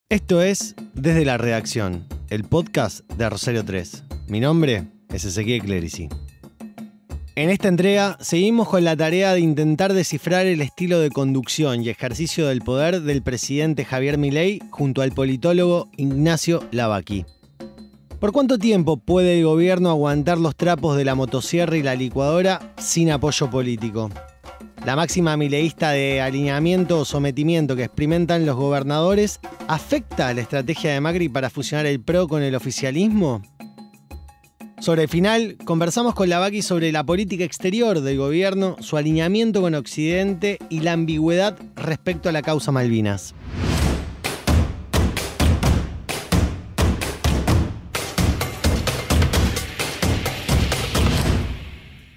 Esto es Desde la Redacción, el podcast de Rosario 3. Mi nombre es Ezequiel Clerici. En esta entrega seguimos con la tarea de intentar descifrar el estilo de conducción y ejercicio del poder del presidente Javier Milei junto al politólogo Ignacio Lavaki. ¿Por cuánto tiempo puede el gobierno aguantar los trapos de la motosierra y la licuadora sin apoyo político? La máxima mileísta de alineamiento o sometimiento que experimentan los gobernadores afecta a la estrategia de Macri para fusionar el PRO con el oficialismo. Sobre el final, conversamos con Lavaki sobre la política exterior del gobierno, su alineamiento con Occidente y la ambigüedad respecto a la causa Malvinas.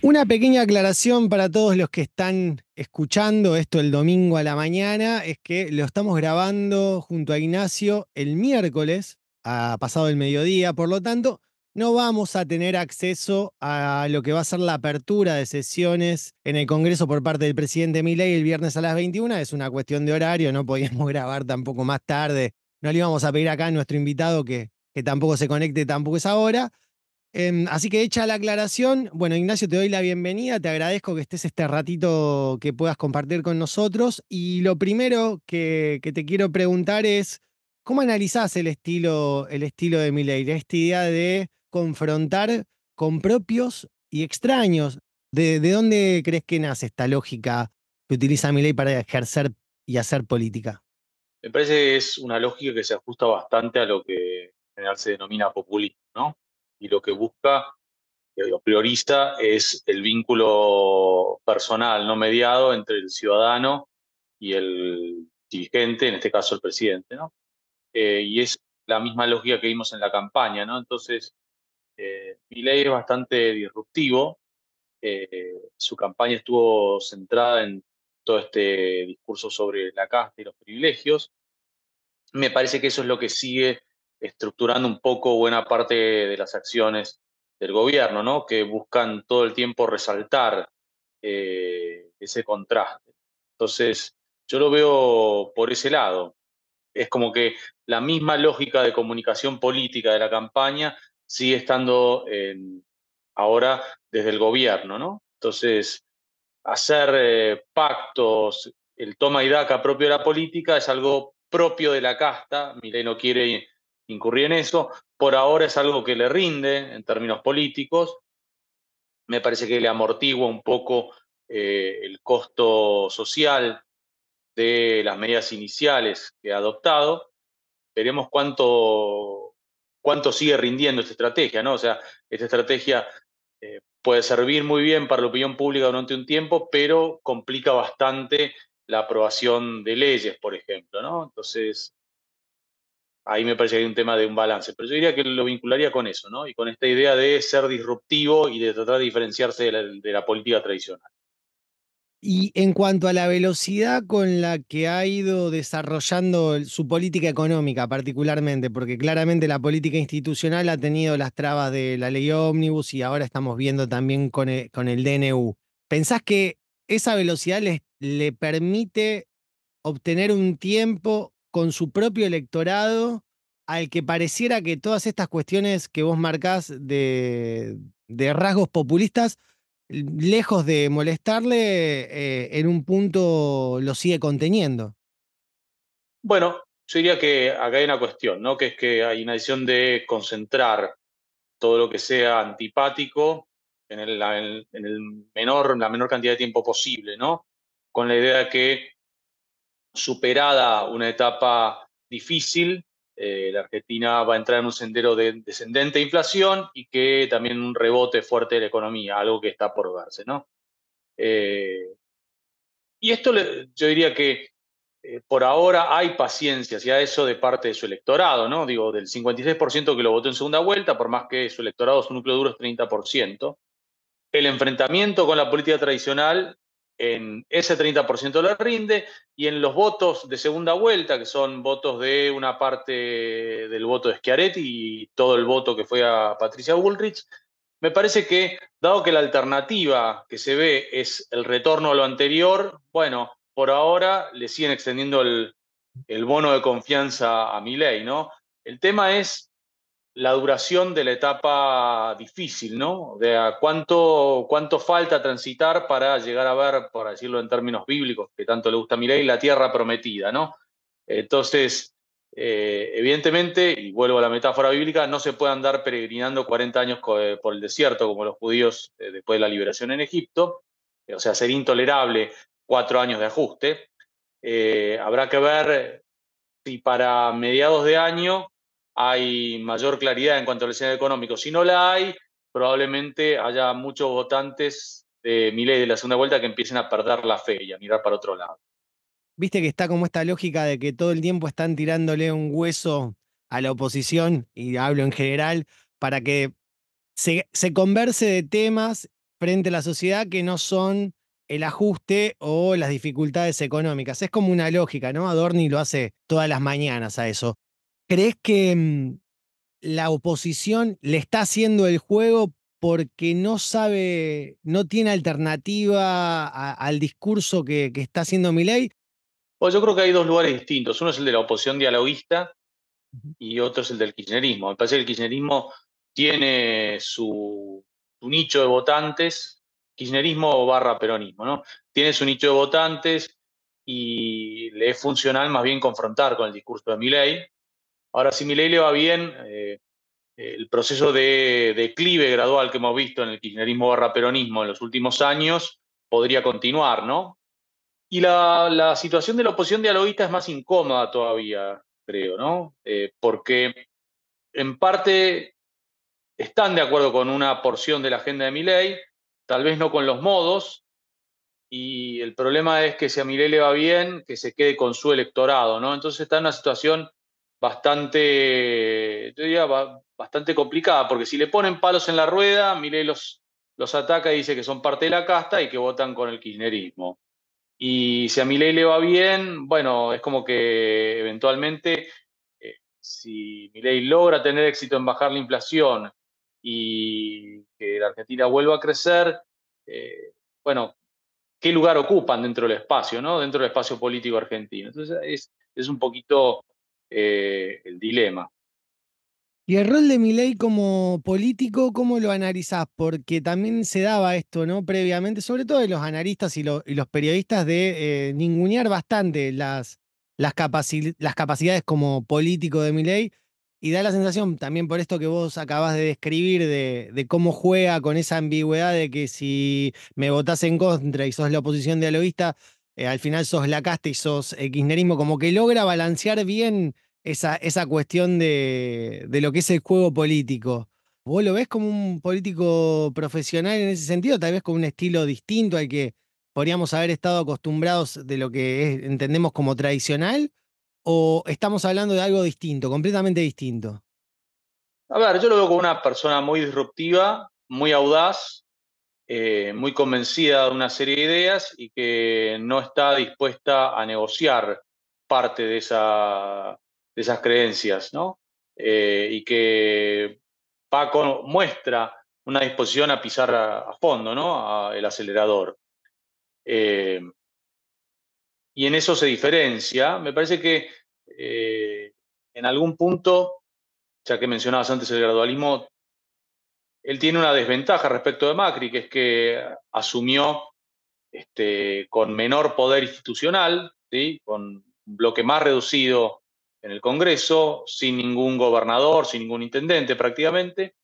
Una pequeña aclaración para todos los que están escuchando esto el domingo a la mañana, es que lo estamos grabando junto a Ignacio el miércoles, pasado el mediodía, por lo tanto, no vamos a tener acceso a lo que va a ser la apertura de sesiones en el Congreso por parte del presidente Milei el viernes a las 21, es una cuestión de horario, no podíamos grabar tampoco más tarde, no le íbamos a pedir acá a nuestro invitado que tampoco se conecte tampoco esa hora. Así que hecha la aclaración, bueno, Ignacio, te doy la bienvenida, te agradezco que estés este ratito que puedas compartir con nosotros. Y lo primero que te quiero preguntar es, ¿cómo analizás el estilo de Milei? Esta idea de confrontar con propios y extraños. ¿De dónde crees que nace esta lógica que utiliza Milei para ejercer y hacer política? Me parece que es una lógica que se ajusta bastante a lo que en general se denomina populismo, ¿no? Y lo que busca, o prioriza, es el vínculo personal, no mediado, entre el ciudadano y el dirigente, en este caso el presidente, ¿no? Y es la misma lógica que vimos en la campaña, ¿no? Entonces, Milei es bastante disruptivo. Su campaña estuvo centrada en todo este discurso sobre la casta y los privilegios. Me parece que eso es lo que sigue estructurando un poco buena parte de las acciones del gobierno, ¿no? Que buscan todo el tiempo resaltar ese contraste. Entonces, yo lo veo por ese lado. Es como que la misma lógica de comunicación política de la campaña sigue estando ahora desde el gobierno, ¿no? Entonces, hacer pactos, el toma y daca propio de la política es algo propio de la casta. Milei no quiere incurrir en eso. Por ahora es algo que le rinde en términos políticos. Me parece que le amortigua un poco el costo social de las medidas iniciales que ha adoptado. Veremos cuánto sigue rindiendo esta estrategia, ¿no? O sea, esta estrategia puede servir muy bien para la opinión pública durante un tiempo, pero complica bastante la aprobación de leyes, por ejemplo, ¿no? Entonces, ahí me parece que hay un tema de un balance. Pero yo diría que lo vincularía con eso, ¿no? Y con esta idea de ser disruptivo y de tratar de diferenciarse de la política tradicional. Y en cuanto a la velocidad con la que ha ido desarrollando su política económica particularmente, porque claramente la política institucional ha tenido las trabas de la ley ómnibus y ahora estamos viendo también con el DNU. ¿Pensás que esa velocidad le permite obtener un tiempo con su propio electorado al que pareciera que todas estas cuestiones que vos marcás de rasgos populistas, lejos de molestarle, en un punto lo sigue conteniendo? Bueno, yo diría que acá hay una cuestión, ¿no? Que es que hay una decisión de concentrar todo lo que sea antipático en la menor cantidad de tiempo posible, ¿no? Con la idea de que, superada una etapa difícil, la Argentina va a entrar en un sendero de descendente inflación y que también un rebote fuerte de la economía, algo que está por verse, ¿no? Eh, y esto yo diría que por ahora hay paciencia hacia eso de parte de su electorado, ¿no? Digo, del 56% que lo votó en segunda vuelta, por más que su electorado, su núcleo duro es 30%, el enfrentamiento con la política tradicional en ese 30% le rinde, y en los votos de segunda vuelta, que son votos de una parte del voto de Schiaretti y todo el voto que fue a Patricia Bullrich, me parece que, dado que la alternativa que se ve es el retorno a lo anterior, bueno, por ahora le siguen extendiendo el bono de confianza a Milei, ¿no? El tema es la duración de la etapa difícil, ¿no? De a cuánto falta transitar para llegar a ver, por decirlo en términos bíblicos, que tanto le gusta a Milei, la tierra prometida, ¿no? Entonces, evidentemente, y vuelvo a la metáfora bíblica, no se puede andar peregrinando 40 años por el desierto como los judíos después de la liberación en Egipto, o sea, sería intolerable 4 años de ajuste. Habrá que ver si para mediados de año hay mayor claridad en cuanto al escenario económico. Si no la hay, probablemente haya muchos votantes de Milei de la segunda vuelta que empiecen a perder la fe y a mirar para otro lado. Viste que está como esta lógica de que todo el tiempo están tirándole un hueso a la oposición, y hablo en general, para que se converse de temas frente a la sociedad que no son el ajuste o las dificultades económicas. Es como una lógica, ¿no? Adorni lo hace todas las mañanas a eso. ¿Crees que la oposición le está haciendo el juego porque no sabe, no tiene alternativa al discurso que está haciendo Milei? Pues yo creo que hay dos lugares distintos. Uno es el de la oposición dialoguista Ujú. y otro es el del kirchnerismo. Me parece que el kirchnerismo tiene su nicho de votantes, kirchnerismo barra peronismo, ¿no? Tiene su nicho de votantes y le es funcional más bien confrontar con el discurso de Milei. Ahora, si Milei le va bien, el proceso de declive gradual que hemos visto en el kirchnerismo barra peronismo en los últimos años podría continuar, ¿no? Y la situación de la oposición dialoguista es más incómoda todavía, creo, ¿no? Porque en parte están de acuerdo con una porción de la agenda de Milei, tal vez no con los modos, y el problema es que si a Milei le va bien, que se quede con su electorado, ¿no? Entonces está en una situación bastante, yo diría, bastante complicada, porque si le ponen palos en la rueda, Milei los ataca y dice que son parte de la casta y que votan con el kirchnerismo. Y si a Milei le va bien, bueno, es como que eventualmente, si Milei logra tener éxito en bajar la inflación y que la Argentina vuelva a crecer, bueno, qué lugar ocupan dentro del espacio, ¿no? Dentro del espacio político argentino. Entonces es un poquito el dilema. Y el rol de Milei como político, ¿cómo lo analizás? Porque también se daba esto, ¿no? Previamente, sobre todo de los analistas y los periodistas, de ningunear bastante las capacidades como político de Milei. Y da la sensación, también por esto que vos acabás de describir, de cómo juega con esa ambigüedad de que si me votás en contra y sos la oposición dialoguista, al final sos la casta y sos kirchnerismo, como que logra balancear bien esa cuestión de lo que es el juego político. ¿Vos lo ves como un político profesional en ese sentido? Tal vez con un estilo distinto al que podríamos haber estado acostumbrados de lo que entendemos como tradicional, ¿o estamos hablando de algo distinto, completamente distinto? A ver, yo lo veo como una persona muy disruptiva, muy audaz, muy convencida de una serie de ideas y que no está dispuesta a negociar parte de esas creencias, ¿no? Y que Paco muestra una disposición a pisar a fondo, ¿no? El acelerador. Eh, y en eso se diferencia. Me parece que en algún punto, ya que mencionabas antes el gradualismo, él tiene una desventaja respecto de Macri, que es que asumió con menor poder institucional, ¿sí? Con un bloque más reducido en el Congreso, sin ningún gobernador, sin ningún intendente prácticamente,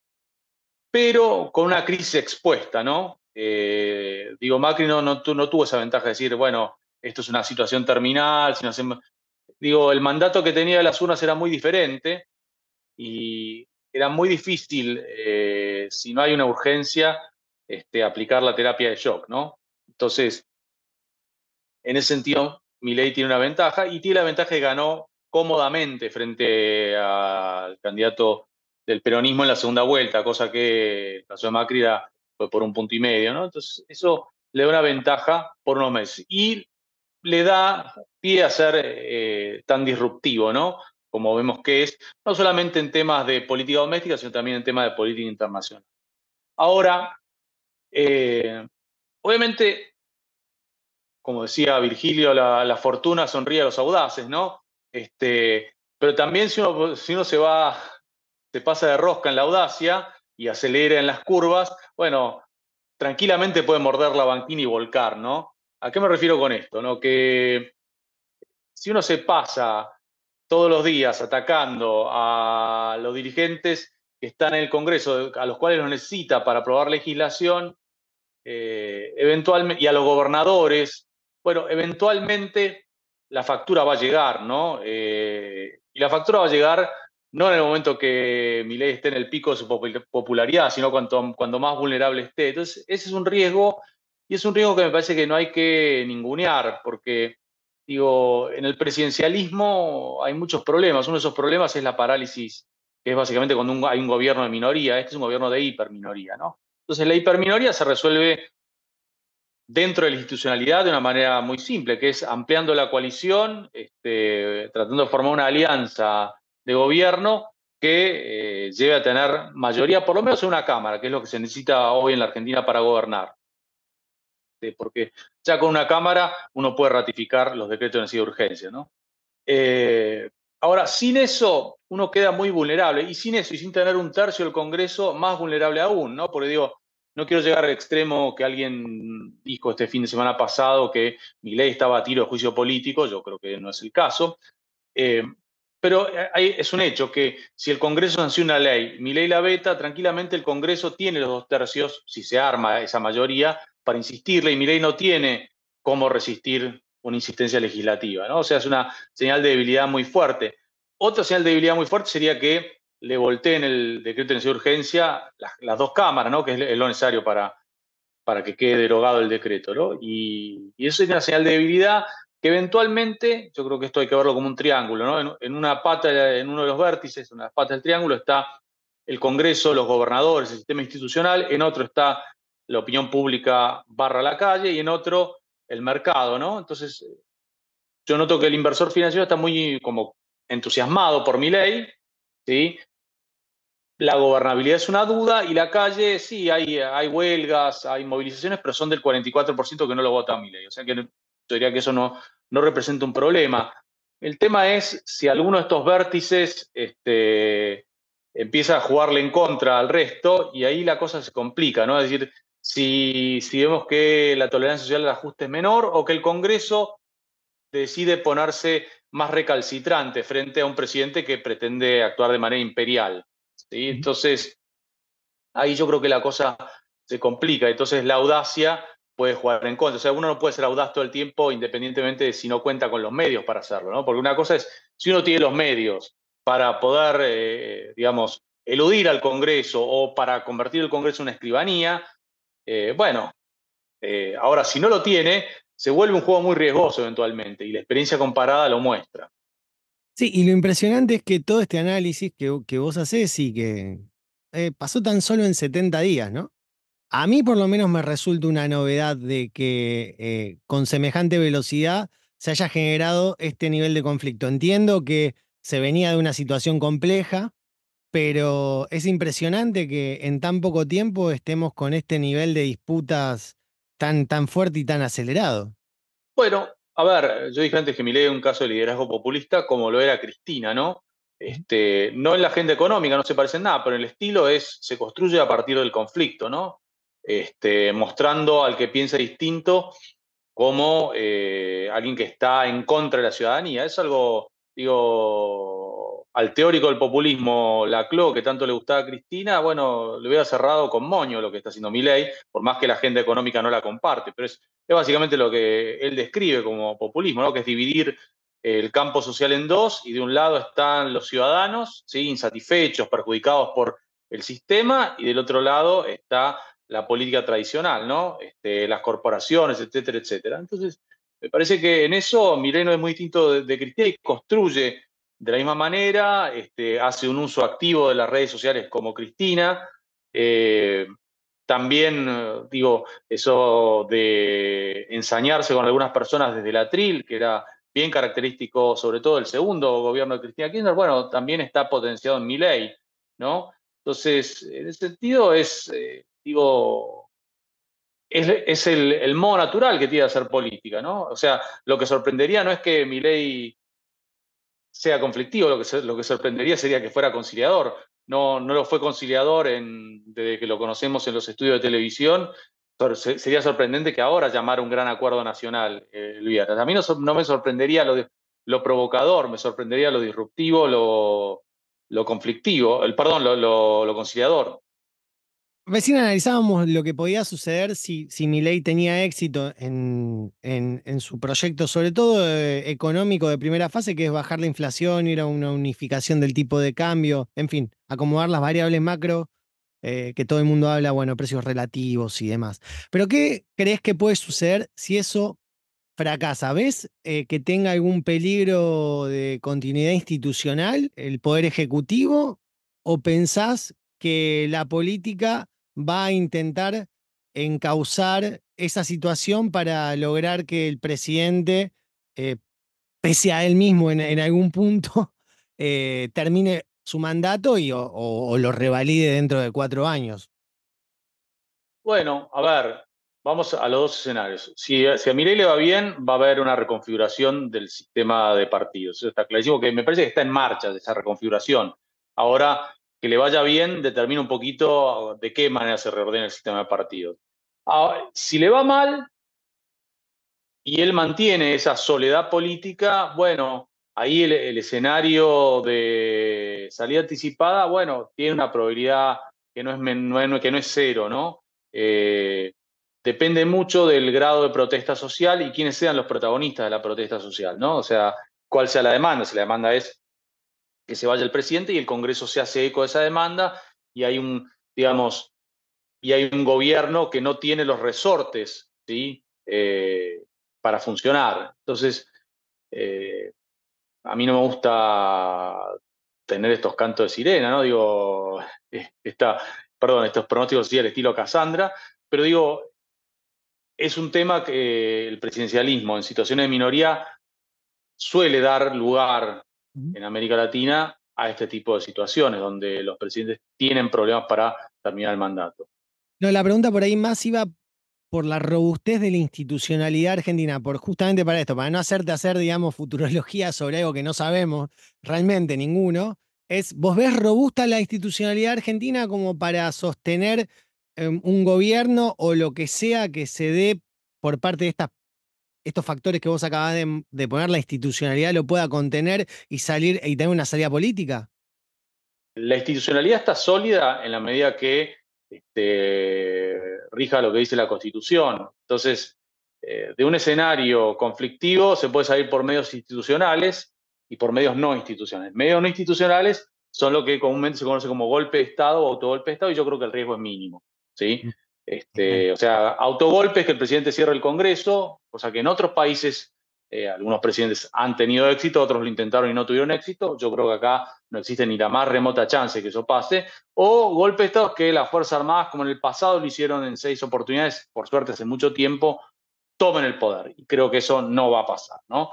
pero con una crisis expuesta, ¿no? Digo, Macri no tuvo esa ventaja de decir, bueno, esto es una situación terminal, si no hacemos... Digo, el mandato que tenía de las urnas era muy diferente y era muy difícil, si no hay una urgencia, aplicar la terapia de shock, ¿no? Entonces, en ese sentido, Milei tiene una ventaja y tiene la ventaja que ganó cómodamente frente al candidato del peronismo en la segunda vuelta, cosa que el caso de Macri fue por 1,5 puntos, ¿no? Entonces, eso le da una ventaja por unos meses y le da pie a ser tan disruptivo, ¿no? Como vemos que es, no solamente en temas de política doméstica, sino también en temas de política internacional. Ahora, eh, obviamente como decía Virgilio, la fortuna sonríe a los audaces, ¿no? Pero también si uno se pasa de rosca en la audacia y acelera en las curvas, bueno, tranquilamente puede morder la banquina y volcar, ¿no? ¿A qué me refiero con esto? ¿No? Que si uno se pasa todos los días atacando a los dirigentes que están en el Congreso, a los cuales los necesita para aprobar legislación, eventualmente, y a los gobernadores, bueno, eventualmente la factura va a llegar, ¿no? Y la factura va a llegar no en el momento que Milei esté en el pico de su popularidad, sino cuando más vulnerable esté. Entonces, ese es un riesgo, y es un riesgo que me parece que no hay que ningunear, porque, digo, en el presidencialismo hay muchos problemas. Uno de esos problemas es la parálisis, que es básicamente cuando hay un gobierno de minoría. Este es un gobierno de hiperminoría, ¿no? Entonces, la hiperminoría se resuelve dentro de la institucionalidad de una manera muy simple, que es ampliando la coalición, tratando de formar una alianza de gobierno que lleve a tener mayoría, por lo menos en una Cámara, que es lo que se necesita hoy en la Argentina para gobernar. Porque ya con una Cámara uno puede ratificar los decretos de necesidad de urgencia, ¿no? Eh, Ahora, sin eso, uno queda muy vulnerable. Y sin eso, y sin tener un tercio del Congreso, más vulnerable aún, ¿no? Porque digo, no quiero llegar al extremo que alguien dijo este fin de semana pasado que Milei estaba a tiro de juicio político. Yo creo que no es el caso. Eh, pero es un hecho que si el Congreso sanciona una ley, Milei la veta, tranquilamente el Congreso tiene los dos tercios, si se arma esa mayoría, para insistirle, y Milei no tiene cómo resistir una insistencia legislativa, ¿no? O sea, es una señal de debilidad muy fuerte. Otra señal de debilidad muy fuerte sería que le volteen el decreto de necesidad de urgencia las dos cámaras, ¿no? Que es lo necesario para que quede derogado el decreto, ¿no? Y eso es una señal de debilidad que eventualmente, yo creo que esto hay que verlo como un triángulo, ¿no? En una pata, en uno de los vértices, en una pata del triángulo está el Congreso, los gobernadores, el sistema institucional, en otro está la opinión pública barra la calle y en otro el mercado, ¿no? Entonces, yo noto que el inversor financiero está muy como entusiasmado por mi ley, ¿sí? La gobernabilidad es una duda y la calle, sí, hay huelgas, hay movilizaciones, pero son del 44% que no lo vota a Milei. O sea que yo diría que eso no representa un problema. El tema es si alguno de estos vértices empieza a jugarle en contra al resto y ahí la cosa se complica, ¿no? Es decir, si vemos que la tolerancia social al ajuste es menor o que el Congreso decide ponerse más recalcitrante frente a un presidente que pretende actuar de manera imperial. ¿Sí? Entonces, ahí yo creo que la cosa se complica. Entonces, la audacia puede jugar en contra. O sea, uno no puede ser audaz todo el tiempo independientemente de si no cuenta con los medios para hacerlo, ¿no? Porque una cosa es, si uno tiene los medios para poder, digamos, eludir al Congreso o para convertir el Congreso en una escribanía, bueno, ahora si no lo tiene, se vuelve un juego muy riesgoso eventualmente y la experiencia comparada lo muestra. Sí, y lo impresionante es que todo este análisis que vos hacés y que pasó tan solo en 70 días, ¿no? A mí por lo menos me resulta una novedad de que con semejante velocidad se haya generado este nivel de conflicto. Entiendo que se venía de una situación compleja, pero es impresionante que en tan poco tiempo estemos con este nivel de disputas tan fuerte y tan acelerado. Bueno, a ver, yo dije antes que Milei es un caso de liderazgo populista como lo era Cristina, ¿no? No en la agenda económica, no se parece en nada, pero el estilo se construye a partir del conflicto, ¿no? Mostrando al que piensa distinto como alguien que está en contra de la ciudadanía. Es algo, digo, al teórico del populismo, Laclau, que tanto le gustaba a Cristina, bueno, le hubiera cerrado con moño lo que está haciendo Milei, por más que la agenda económica no la comparte, pero es básicamente lo que él describe como populismo, ¿no? Que es dividir el campo social en dos y de un lado están los ciudadanos, ¿sí? Insatisfechos, perjudicados por el sistema, y del otro lado está la política tradicional, ¿no? Las corporaciones, etcétera, etcétera. Entonces, me parece que en eso Milei es muy distinto de Cristina y construye de la misma manera, hace un uso activo de las redes sociales como Cristina. Eh, También, digo, eso de ensañarse con algunas personas desde el atril, que era bien característico sobre todo del segundo gobierno de Cristina Kirchner, bueno, también está potenciado en Milei, ¿no? Entonces, en ese sentido digo, es el modo natural que tiene de hacer política, ¿no? O sea, lo que sorprendería no es que Milei sea conflictivo, lo que sorprendería sería que fuera conciliador. No, no lo fue conciliador desde que lo conocemos en los estudios de televisión. Sería sorprendente que ahora llamara un gran acuerdo nacional el viernes. A mí no me sorprendería lo provocador, me sorprendería lo disruptivo, lo conflictivo, perdón, lo conciliador. Recién analizábamos lo que podía suceder si Milei tenía éxito en su proyecto, sobre todo económico de primera fase, que es bajar la inflación, ir a una unificación del tipo de cambio, en fin, acomodar las variables macro, que todo el mundo habla, bueno, precios relativos y demás. Pero ¿qué crees que puede suceder si eso fracasa? ¿Ves que tenga algún peligro de continuidad institucional el Poder Ejecutivo? ¿O pensás que la política va a intentar encauzar esa situación para lograr que el presidente, eh, pese a él mismo en algún punto, termine su mandato o lo revalide dentro de 4 años? Bueno, a ver, vamos a los dos escenarios. Si a Milei le va bien, va a haber una reconfiguración del sistema de partidos. Eso está clarísimo, que me parece que está en marcha esa reconfiguración. Ahora, que le vaya bien determina un poquito de qué manera se reordena el sistema de partidos. Ahora, si le va mal y él mantiene esa soledad política, bueno, ahí el escenario de salida anticipada, bueno, tiene una probabilidad que no es cero, ¿no? Eh, Depende mucho del grado de protesta social y quiénes sean los protagonistas de la protesta social, ¿no? O sea, cuál sea la demanda. Si la demanda es que se vaya el presidente y el Congreso se hace eco de esa demanda y hay digamos, y hay un gobierno que no tiene los resortes, ¿sí? Para funcionar. Entonces, eh, a mí no me gusta tener estos cantos de sirena, ¿no? Digo, perdón, estos pronósticos así al estilo Cassandra, pero digo, es un tema que el presidencialismo en situaciones de minoría suele dar lugar en América Latina a este tipo de situaciones, donde los presidentes tienen problemas para terminar el mandato. No, la pregunta por ahí más iba por la robustez de la institucionalidad argentina, por justamente para esto, para no hacerte hacer, digamos, futurología sobre algo que no sabemos realmente ninguno, ¿vos ves robusta la institucionalidad argentina como para sostener un gobierno o lo que sea que se dé por parte de estos factores que vos acabás de poner, la institucionalidad lo pueda contener y salir y tener una salida política? La institucionalidad está sólida en la medida que rija lo que dice la Constitución. Entonces, de un escenario conflictivo se puede salir por medios institucionales y por medios no institucionales. Medios no institucionales son lo que comúnmente se conoce como golpe de Estado o autogolpe de Estado, y yo creo que el riesgo es mínimo, ¿sí? Mm, bien. O sea, autogolpe es que el presidente cierre el Congreso, cosa que en otros países algunos presidentes han tenido éxito, otros lo intentaron y no tuvieron éxito. Yo creo que acá no existe ni la más remota chance que eso pase. O golpe de Estado que las Fuerzas Armadas, como en el pasado lo hicieron en 6 oportunidades, por suerte hace mucho tiempo, tomen el poder. Y creo que eso no va a pasar, ¿no?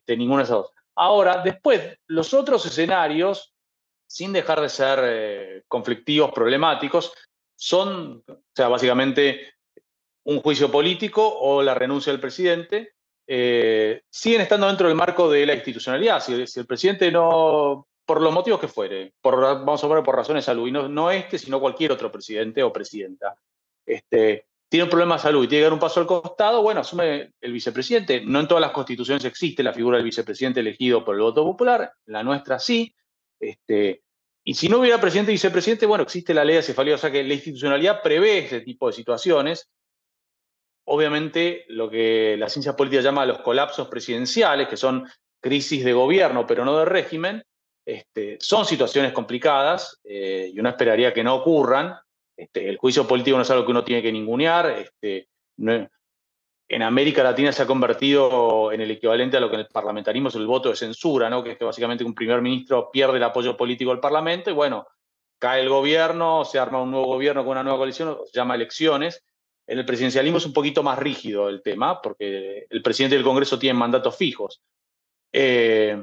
Ninguno de esos dos. Ahora, después, los otros escenarios, sin dejar de ser conflictivos, problemáticos, son, o sea, básicamente un juicio político o la renuncia del presidente, siguen estando dentro del marco de la institucionalidad. Si el presidente no, por los motivos que fuere, vamos a poner por razones de salud, y no sino cualquier otro presidente o presidenta, tiene un problema de salud y tiene que dar un paso al costado, bueno, asume el vicepresidente. No en todas las constituciones existe la figura del vicepresidente elegido por el voto popular, la nuestra sí. Y si no hubiera presidente y vicepresidente, bueno, existe la ley de cefalía, o sea que la institucionalidad prevé este tipo de situaciones. Obviamente, lo que la ciencia política llama los colapsos presidenciales, que son crisis de gobierno, pero no de régimen, son situaciones complicadas y uno esperaría que no ocurran. El juicio político no es algo que uno tiene que ningunear. No, en América Latina se ha convertido en el equivalente a lo que en el parlamentarismo es el voto de censura, ¿no? Que es que básicamente un primer ministro pierde el apoyo político del Parlamento y bueno, cae el gobierno, se arma un nuevo gobierno con una nueva coalición, se llama elecciones. En el presidencialismo es un poquito más rígido el tema, porque el presidente del Congreso tiene mandatos fijos. Eh,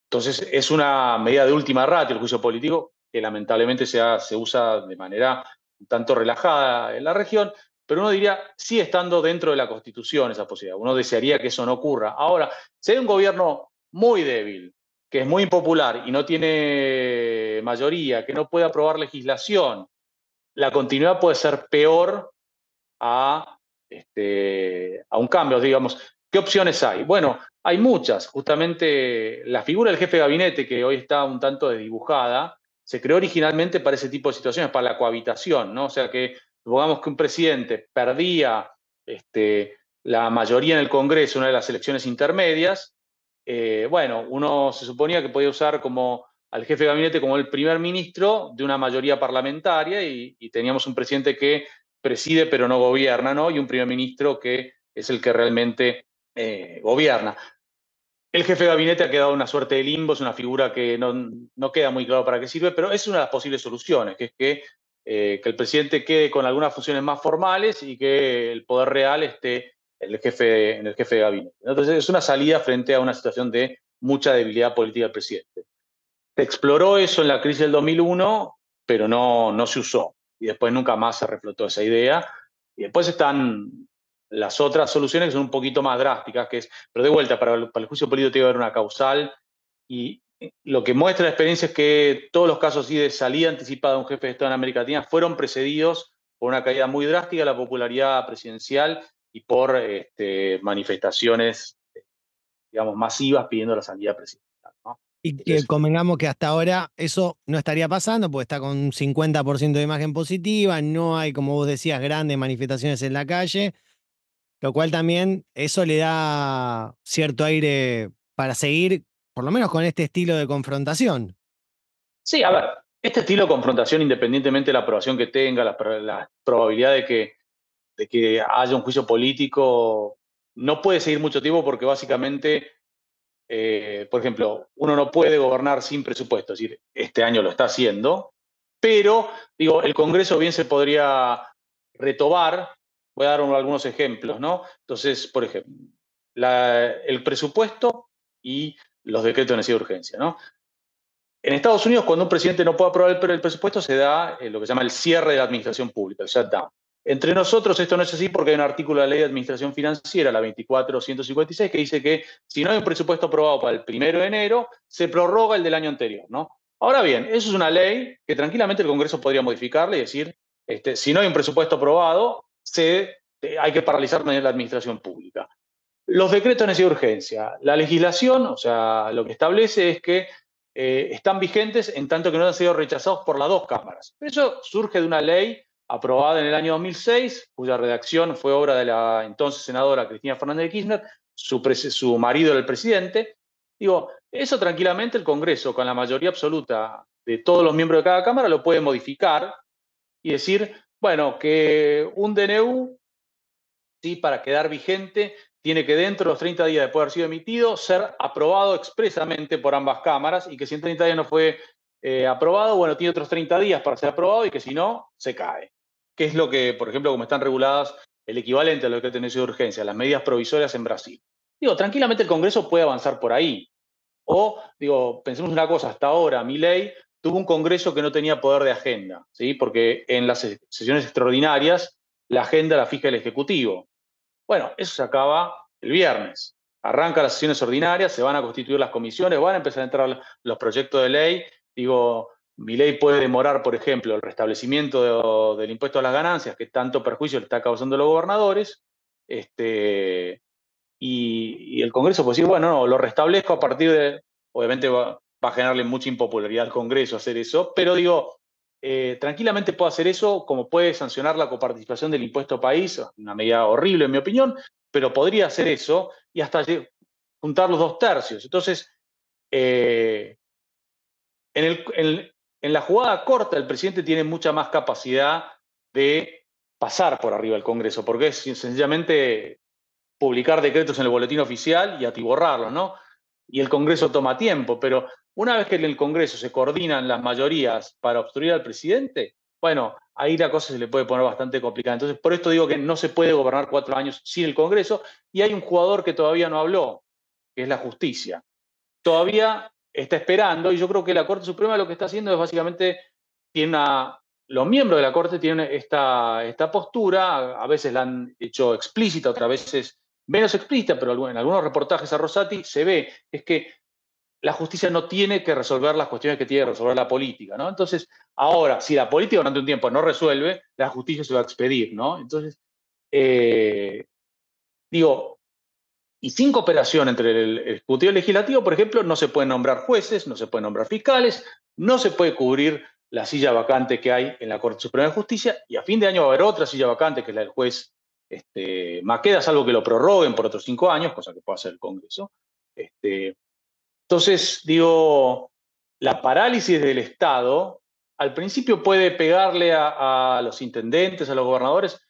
entonces, es una medida de última ratio el juicio político, que lamentablemente se usa de manera un tanto relajada en la región, pero uno diría, sigue estando dentro de la Constitución esa posibilidad. Uno desearía que eso no ocurra. Ahora, si hay un gobierno muy débil, que es muy impopular y no tiene mayoría, que no puede aprobar legislación, la continuidad puede ser peor a, a un cambio, digamos. ¿Qué opciones hay? Bueno, hay muchas. Justamente la figura del jefe de gabinete, que hoy está un tanto desdibujada, se creó originalmente para ese tipo de situaciones, para la cohabitación, ¿no? O sea que, supongamos que un presidente perdía la mayoría en el Congreso, una de las elecciones intermedias, bueno, uno se suponía que podía usar como al jefe de gabinete como el primer ministro de una mayoría parlamentaria y teníamos un presidente que preside pero no gobierna, ¿no? Y un primer ministro que es el que realmente gobierna. El jefe de gabinete ha quedado una suerte de limbo, es una figura que no queda muy claro para qué sirve, pero es una de las posibles soluciones, que es que el presidente quede con algunas funciones más formales y que el poder real esté en el jefe de gabinete. Entonces es una salida frente a una situación de mucha debilidad política del presidente. Se exploró eso en la crisis del 2001, pero no se usó. Y después nunca más se reflotó esa idea. Y después están las otras soluciones que son un poquito más drásticas, que es, pero de vuelta, para el juicio político tiene que haber una causal. Y lo que muestra la experiencia es que todos los casos así de salida anticipada de un jefe de Estado en América Latina fueron precedidos por una caída muy drástica de la popularidad presidencial y por manifestaciones, digamos, masivas pidiendo la salida presidencial, ¿no? Y que Entonces, convengamos que hasta ahora eso no estaría pasando, porque está con un 50% de imagen positiva, no hay, como vos decías, grandes manifestaciones en la calle, lo cual también eso le da cierto aire para seguir, por lo menos con este estilo de confrontación. sí, a ver, este estilo de confrontación, independientemente de la aprobación que tenga, la probabilidad de que haya un juicio político, no puede seguir mucho tiempo porque básicamente, por ejemplo, uno no puede gobernar sin presupuesto, es decir, este año lo está haciendo, pero, digo, el Congreso bien se podría retobar, voy a dar algunos ejemplos, ¿no? Entonces, por ejemplo, el presupuesto y los decretos de necesidad de urgencia, ¿no? En Estados Unidos, cuando un presidente no puede aprobar el presupuesto, se da lo que se llama el cierre de la administración pública, el shutdown. Entre nosotros esto no es así porque hay un artículo de la Ley de Administración Financiera, la 24.156, que dice que si no hay un presupuesto aprobado para el 1 de enero, se prorroga el del año anterior, ¿no? Ahora bien, eso es una ley que tranquilamente el Congreso podría modificarle y decir, si no hay un presupuesto aprobado, hay que paralizar la administración pública. Los decretos de necesidad de urgencia. La legislación, o sea, lo que establece es que están vigentes en tanto que no han sido rechazados por las dos cámaras. Eso surge de una ley aprobada en el año 2006, cuya redacción fue obra de la entonces senadora Cristina Fernández de Kirchner, su marido era el presidente. Digo, eso tranquilamente el Congreso, con la mayoría absoluta de todos los miembros de cada cámara, lo puede modificar y decir, bueno, que un DNU, ¿sí? Para quedar vigente, tiene que dentro de los 30 días de poder haber sido emitido ser aprobado expresamente por ambas cámaras y que si en 30 días no fue aprobado, bueno, tiene otros 30 días para ser aprobado y que si no, se cae. Que es lo que, por ejemplo, como están reguladas el equivalente a lo que tiene de urgencia, las medidas provisorias en Brasil. Digo, tranquilamente el Congreso puede avanzar por ahí. O, digo, pensemos una cosa, hasta ahora Milei tuvo un Congreso que no tenía poder de agenda, ¿sí? Porque en las sesiones extraordinarias la agenda la fija el Ejecutivo. Bueno, eso se acaba el viernes. Arrancan las sesiones ordinarias, se van a constituir las comisiones, van a empezar a entrar los proyectos de ley. Digo, mi ley puede demorar, por ejemplo, el restablecimiento del impuesto a las ganancias, que tanto perjuicio le está causando a los gobernadores. Y el Congreso puede decir, bueno, no, lo restablezco a partir de, obviamente va a generarle mucha impopularidad al Congreso hacer eso, pero digo, tranquilamente puede hacer eso, como puede sancionar la coparticipación del impuesto país, una medida horrible en mi opinión, pero podría hacer eso y hasta juntar los 2 tercios. Entonces, eh, en la jugada corta, el presidente tiene mucha más capacidad de pasar por arriba del Congreso, porque es sencillamente publicar decretos en el boletín oficial y atiborrarlos, ¿no? Y el Congreso toma tiempo, pero una vez que en el Congreso se coordinan las mayorías para obstruir al presidente, bueno, ahí la cosa se le puede poner bastante complicada. Entonces, por esto digo que no se puede gobernar 4 años sin el Congreso, y hay un jugador que todavía no habló, que es la justicia. Todavía está esperando, y yo creo que la Corte Suprema lo que está haciendo es básicamente, los miembros de la Corte tienen esta postura, a veces la han hecho explícita, otras veces menos explícita, pero en algunos reportajes a Rosati se ve, es que la justicia no tiene que resolver las cuestiones que tiene que resolver la política, ¿no? Entonces, ahora, si la política durante un tiempo no resuelve, la justicia se va a expedir, ¿no? Entonces, eh, digo, y sin cooperación entre el Ejecutivo y el Legislativo, por ejemplo, no se pueden nombrar jueces, no se pueden nombrar fiscales, no se puede cubrir la silla vacante que hay en la Corte Suprema de Justicia, y a fin de año va a haber otra silla vacante, que es la del juez Maqueda, salvo que lo prorroguen por otros 5 años, cosa que puede hacer el Congreso. Entonces, digo, la parálisis del Estado al principio puede pegarle a los intendentes, a los gobernadores,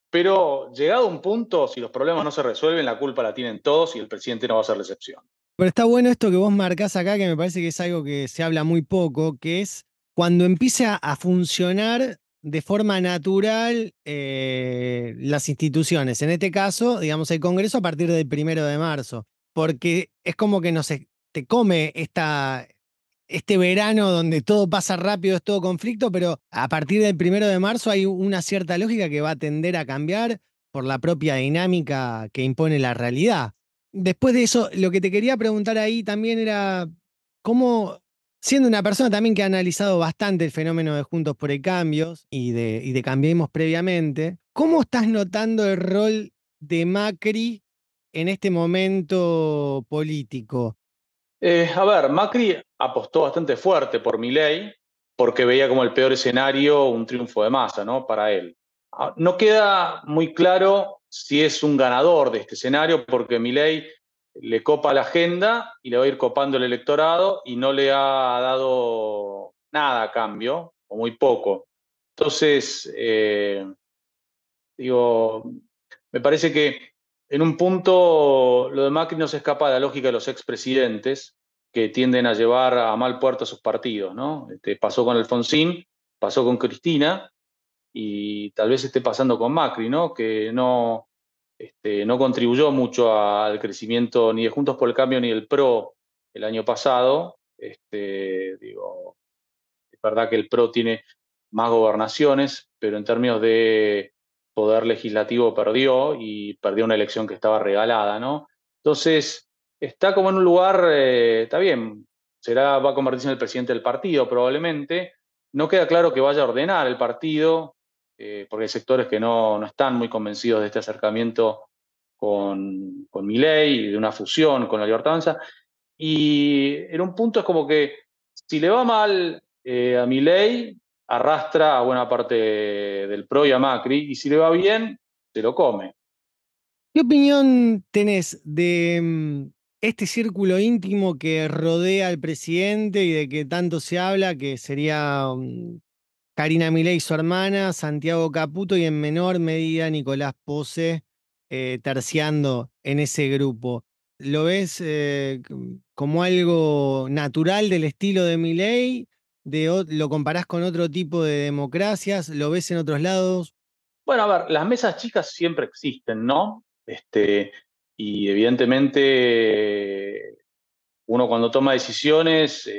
pero llegado a un punto, si los problemas no se resuelven, la culpa la tienen todos y el presidente no va a ser la excepción. Pero está bueno esto que vos marcás acá, que me parece que es algo que se habla muy poco, que es cuando empieza a funcionar de forma natural las instituciones. En este caso, digamos, el Congreso a partir del 1 de marzo. Porque es como que te come este verano donde todo pasa rápido, es todo conflicto, pero a partir del 1 de marzo hay una cierta lógica que va a tender a cambiar por la propia dinámica que impone la realidad. Después de eso, lo que te quería preguntar ahí también era cómo, siendo una persona también que ha analizado bastante el fenómeno de Juntos por el Cambio y de Cambiemos previamente, ¿cómo estás notando el rol de Macri en este momento político? A ver, Macri apostó bastante fuerte por Milei porque veía como el peor escenario un triunfo de Massa, ¿no? Para él. No queda muy claro si es un ganador de este escenario porque Milei le copa la agenda y le va a ir copando el electorado y no le ha dado nada a cambio, o muy poco. Entonces, digo, me parece que en un punto lo de Macri no se escapa de la lógica de los expresidentes que tienden a llevar a mal puerto a sus partidos, ¿no? Pasó con Alfonsín, pasó con Cristina y tal vez esté pasando con Macri, ¿no? Que no contribuyó mucho al crecimiento ni de Juntos por el Cambio ni del PRO el año pasado. Digo, es verdad que el PRO tiene más gobernaciones, pero en términos de poder legislativo perdió y perdió una elección que estaba regalada, ¿no? Entonces, está como en un lugar, está bien, va a convertirse en el presidente del partido probablemente. No queda claro que vaya a ordenar el partido, porque hay sectores que no están muy convencidos de este acercamiento con Milei y de una fusión con la Libertad Avanza. Y en un punto es como que si le va mal a Milei, arrastra a buena parte del PRO y a Macri, y si le va bien, se lo come. ¿Qué opinión tenés de este círculo íntimo que rodea al presidente y de que tanto se habla, que sería Karina Milei, su hermana, Santiago Caputo y en menor medida Nicolás Pose terciando en ese grupo? ¿Lo ves como algo natural del estilo de Milei? ¿Lo comparás con otro tipo de democracias? ¿Lo ves en otros lados? Bueno, a ver, las mesas chicas siempre existen, ¿no? Y evidentemente uno cuando toma decisiones,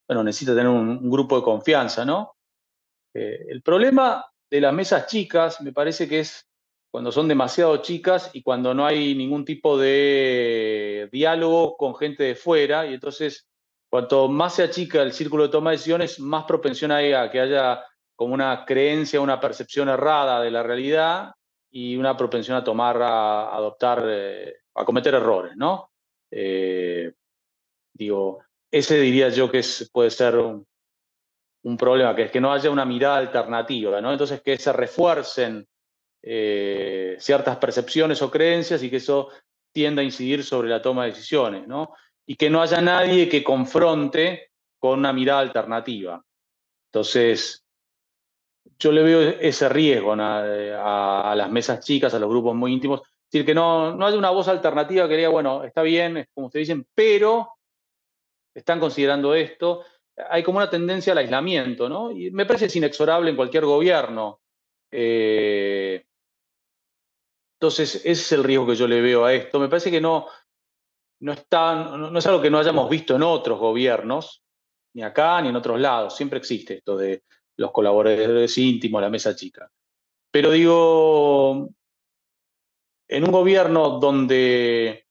bueno, necesita tener un grupo de confianza, ¿no? El problema de las mesas chicas me parece que es cuando son demasiado chicas y cuando no hay ningún tipo de diálogo con gente de fuera, y entonces cuanto más se achica el círculo de toma de decisiones, más propensión hay a que haya como una creencia, una percepción errada de la realidad y una propensión a adoptar, a cometer errores, ¿no? Eh, digo, ese diría yo que puede ser un problema, que es que no haya una mirada alternativa, ¿no? Entonces que se refuercen ciertas percepciones o creencias y que eso tienda a incidir sobre la toma de decisiones, ¿no? Y que no haya nadie que confronte con una mirada alternativa. Entonces, yo le veo ese riesgo, ¿no? A las mesas chicas, a los grupos muy íntimos, es decir, que no haya una voz alternativa que diga, bueno, está bien, es como ustedes dicen, pero están considerando esto. Hay como una tendencia al aislamiento, ¿no? Y me parece es inexorable en cualquier gobierno. Eh, entonces, ese es el riesgo que yo le veo a esto. Me parece que no es algo que no hayamos visto en otros gobiernos, ni acá ni en otros lados. Siempre existe esto de los colaboradores íntimos, la mesa chica. Pero digo, en un gobierno donde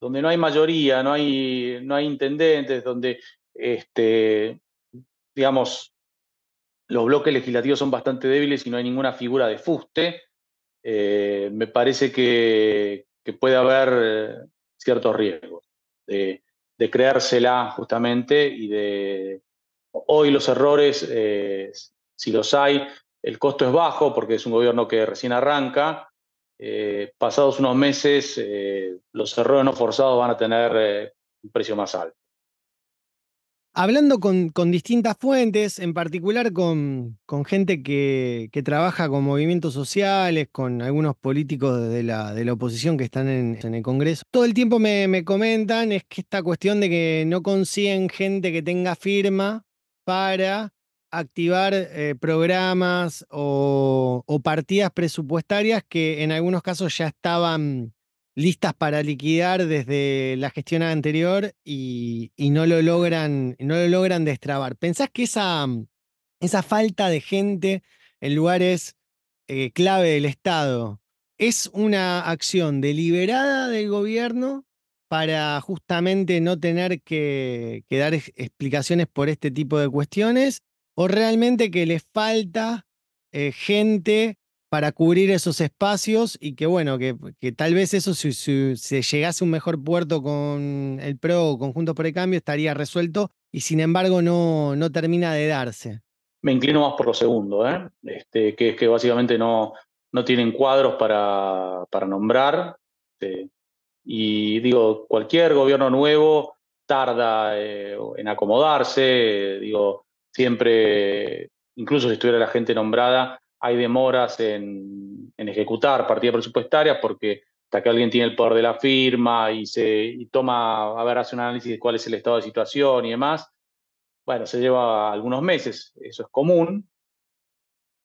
donde no hay mayoría, no hay intendentes, donde, este, digamos, los bloques legislativos son bastante débiles y no hay ninguna figura de fuste, me parece que puede haber ciertos riesgos de creérsela justamente y de hoy los errores, si los hay, el costo es bajo porque es un gobierno que recién arranca. Pasados unos meses, los errores no forzados van a tener un precio más alto. Hablando con distintas fuentes, en particular con gente que trabaja con movimientos sociales, con algunos políticos de la oposición que están en el Congreso, todo el tiempo me comentan es que esta cuestión de que no consiguen gente que tenga firma para activar programas o partidas presupuestarias que en algunos casos ya estaban listas para liquidar desde la gestión anterior y no lo logran destrabar. ¿Pensás que esa falta de gente en lugares clave del Estado es una acción deliberada del gobierno para justamente no tener que dar explicaciones por este tipo de cuestiones? ¿O realmente que les falta gente para cubrir esos espacios y que bueno, que tal vez eso si se llegase a un mejor puerto con el PRO o Conjuntos por el Cambio estaría resuelto y sin embargo no termina de darse? Me inclino más por lo segundo, ¿eh? Que es que básicamente no tienen cuadros para nombrar. este, Y digo, cualquier gobierno nuevo tarda en acomodarse, digo, siempre, incluso si estuviera la gente nombrada, hay demoras en ejecutar partidas presupuestarias porque hasta que alguien tiene el poder de la firma y toma, a ver, hace un análisis de cuál es el estado de situación y demás, bueno, se lleva algunos meses, eso es común.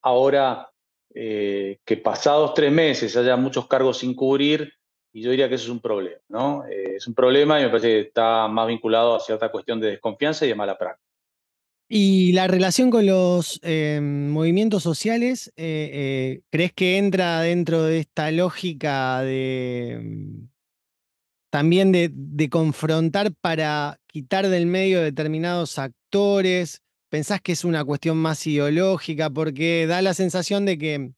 Ahora, que pasados 3 meses haya muchos cargos sin cubrir, y yo diría que eso es un problema, ¿no? Es un problema y me parece que está más vinculado a cierta cuestión de desconfianza y de mala práctica. Y la relación con los movimientos sociales, ¿crees que entra dentro de esta lógica también de confrontar para quitar del medio determinados actores? ¿Pensás que es una cuestión más ideológica? Porque da la sensación de que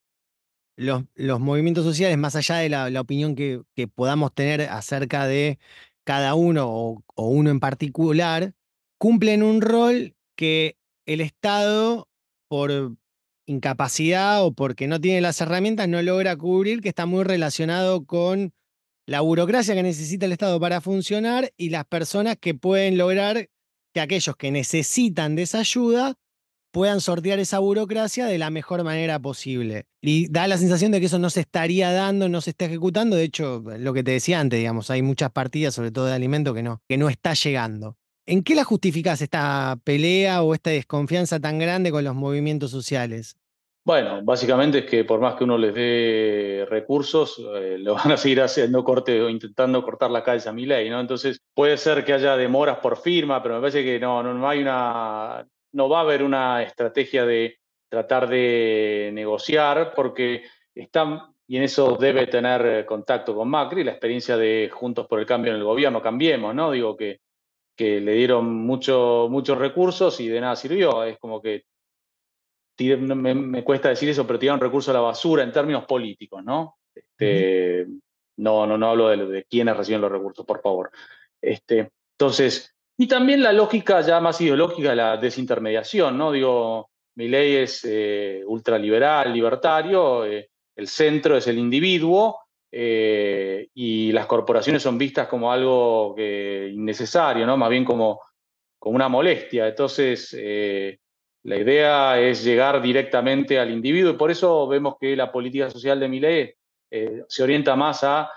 los movimientos sociales, más allá de la opinión que podamos tener acerca de cada uno o uno en particular, cumplen un rol que el Estado, por incapacidad o porque no tiene las herramientas, no logra cubrir, que está muy relacionado con la burocracia que necesita el Estado para funcionar y las personas que pueden lograr que aquellos que necesitan de esa ayuda puedan sortear esa burocracia de la mejor manera posible. Y da la sensación de que eso no se estaría dando, no se está ejecutando. De hecho, lo que te decía antes, digamos, hay muchas partidas, sobre todo de alimento, que no está llegando. ¿En qué la justificás esta pelea o esta desconfianza tan grande con los movimientos sociales? Bueno, básicamente es que por más que uno les dé recursos, lo van a seguir haciendo corte o intentando cortar la calle a Milei, ¿no? Entonces puede ser que haya demoras por firma, pero me parece que no va a haber una estrategia de tratar de negociar, porque están, y en eso debe tener contacto con Macri, la experiencia de Juntos por el Cambio en el gobierno, Cambiemos, ¿no? Digo que le dieron muchos recursos y de nada sirvió. Es como que me cuesta decir eso, pero tiraron recursos a la basura en términos políticos, ¿no? Ujú. No hablo de quiénes reciben los recursos, por favor. Entonces, y también la lógica ya más ideológica de la desintermediación, ¿no? Digo, Milei es ultraliberal, libertario, el centro es el individuo, y las corporaciones son vistas como algo innecesario, ¿no? Más bien como una molestia. Entonces, la idea es llegar directamente al individuo y por eso vemos que la política social de Milei se orienta más a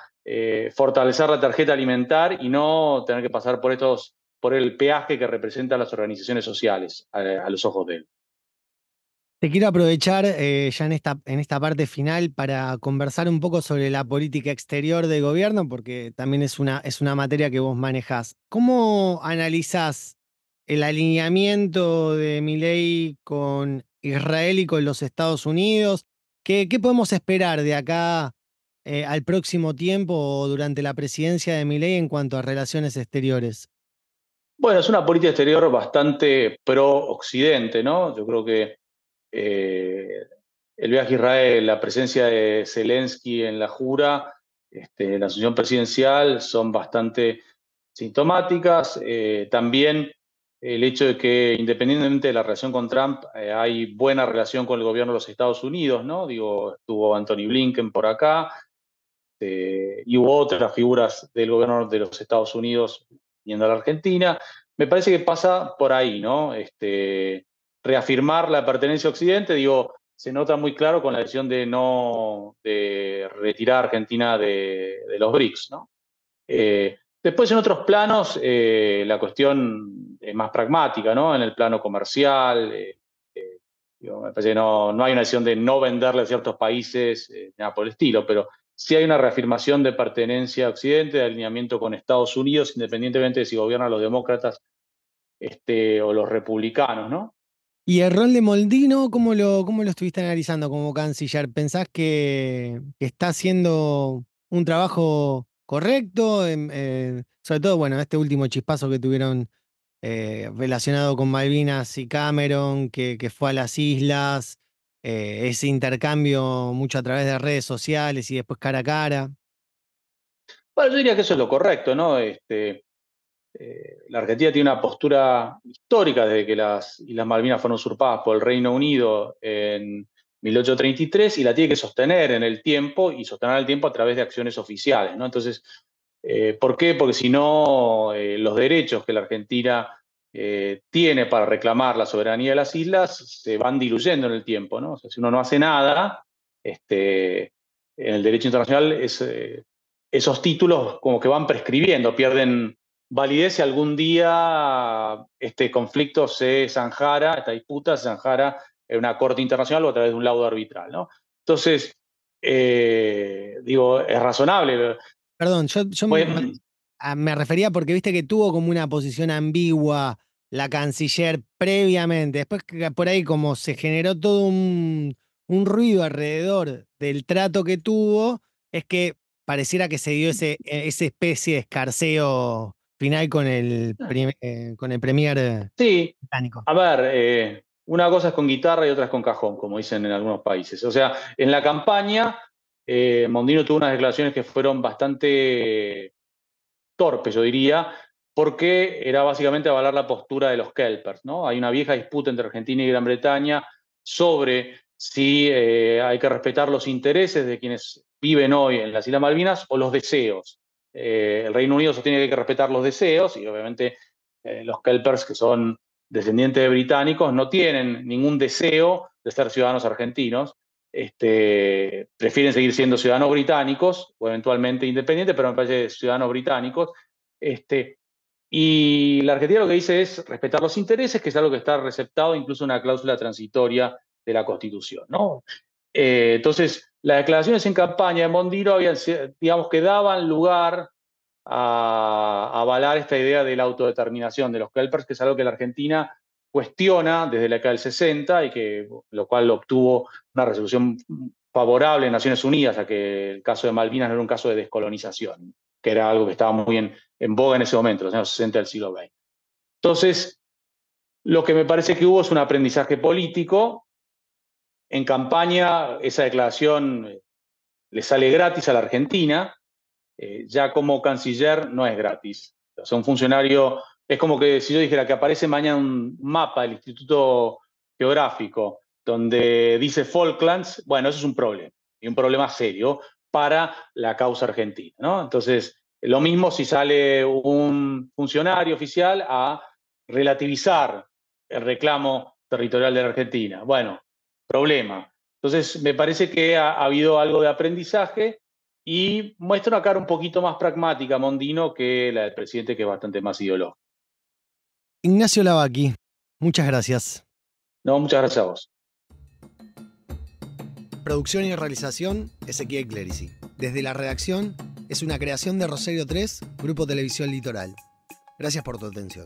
fortalecer la tarjeta alimentar y no tener que pasar por el peaje que representan las organizaciones sociales a los ojos de él. Te quiero aprovechar ya en esta parte final para conversar un poco sobre la política exterior del gobierno, porque también es una materia que vos manejás. ¿Cómo analizás el alineamiento de Milei con Israel y con los Estados Unidos? ¿Qué podemos esperar de acá al próximo tiempo o durante la presidencia de Milei en cuanto a relaciones exteriores? Bueno, es una política exterior bastante pro-occidente, ¿no? Yo creo que eh, el viaje a Israel, la presencia de Zelensky en la jura, la asunción presidencial son bastante sintomáticas. También el hecho de que, independientemente de la relación con Trump, hay buena relación con el gobierno de los Estados Unidos, ¿no? Digo, estuvo Anthony Blinken por acá, y hubo otras figuras del gobierno de los Estados Unidos yendo a la Argentina. Me parece que pasa por ahí, ¿no? Reafirmar la pertenencia a Occidente, digo, se nota muy claro con la decisión de retirar a Argentina de los BRICS, ¿no? Después, en otros planos, la cuestión es más pragmática, ¿no? En el plano comercial, digo, me parece que no hay una decisión de no venderle a ciertos países, nada por el estilo, pero sí hay una reafirmación de pertenencia a Occidente, de alineamiento con Estados Unidos, independientemente de si gobiernan los demócratas o los republicanos, ¿no? ¿Y el rol de Moldino, cómo lo estuviste analizando como canciller? ¿Pensás que está haciendo un trabajo correcto? Sobre todo, bueno, este último chispazo que tuvieron relacionado con Malvinas y Cameron, que fue a las islas, ese intercambio mucho a través de redes sociales y después cara a cara. Bueno, yo diría que eso es lo correcto, ¿no? La Argentina tiene una postura histórica desde que las Islas Malvinas fueron usurpadas por el Reino Unido en 1833 y la tiene que sostener en el tiempo y sostener el tiempo a través de acciones oficiales, ¿no? Entonces, ¿por qué? Porque si no, los derechos que la Argentina tiene para reclamar la soberanía de las islas se van diluyendo en el tiempo, ¿no? O sea, si uno no hace nada, en el derecho internacional esos títulos como que van prescribiendo, pierden validez si algún día este conflicto se zanjara, esta disputa se zanjara en una corte internacional o a través de un laudo arbitral, ¿no? Entonces, digo, es razonable. Perdón, yo Bueno, me refería porque viste que tuvo como una posición ambigua la canciller previamente. Después que por ahí como se generó todo un ruido alrededor del trato que tuvo, es que pareciera que se dio esa especie de escarceo final con el premier sí, británico. a ver, una cosa es con guitarra y otra es con cajón, como dicen en algunos países. O sea, en la campaña, Mondino tuvo unas declaraciones que fueron bastante torpe, yo diría, porque era básicamente avalar la postura de los kelpers, ¿no? Hay una vieja disputa entre Argentina y Gran Bretaña sobre si hay que respetar los intereses de quienes viven hoy en las Islas Malvinas o los deseos. El Reino Unido sostiene que hay que respetar los deseos y obviamente los kelpers, que son descendientes de británicos, no tienen ningún deseo de ser ciudadanos argentinos, prefieren seguir siendo ciudadanos británicos o eventualmente independientes, pero me parece ciudadanos británicos. Y la Argentina lo que dice es respetar los intereses, que es algo que está receptado incluso en una cláusula transitoria de la Constitución, ¿no? Entonces, las declaraciones en campaña de Mondino habían, digamos, que daban lugar a avalar esta idea de la autodeterminación de los kelpers, que es algo que la Argentina cuestiona desde la década del 60 y que lo cual obtuvo una resolución favorable en Naciones Unidas a que el caso de Malvinas no era un caso de descolonización, que era algo que estaba muy en boga en ese momento, los años 60 del siglo XX. Entonces, lo que me parece que hubo es un aprendizaje político. En campaña, esa declaración le sale gratis a la Argentina, ya como canciller no es gratis. O sea, un funcionario, es como que si yo dijera que aparece mañana un mapa del Instituto Geográfico donde dice Falklands, bueno, eso es un problema, y un problema serio para la causa argentina, ¿no? Entonces, lo mismo si sale un funcionario oficial a relativizar el reclamo territorial de la Argentina. Bueno, problema. Entonces, me parece que ha habido algo de aprendizaje y muestra una cara un poquito más pragmática, Mondino, que la del presidente, que es bastante más ideológica. Ignacio Lavaki, muchas gracias. No, muchas gracias a vos. Producción y realización, Ezequiel Clerici. Desde la redacción, es una creación de Rosario 3, Grupo Televisión Litoral. Gracias por tu atención.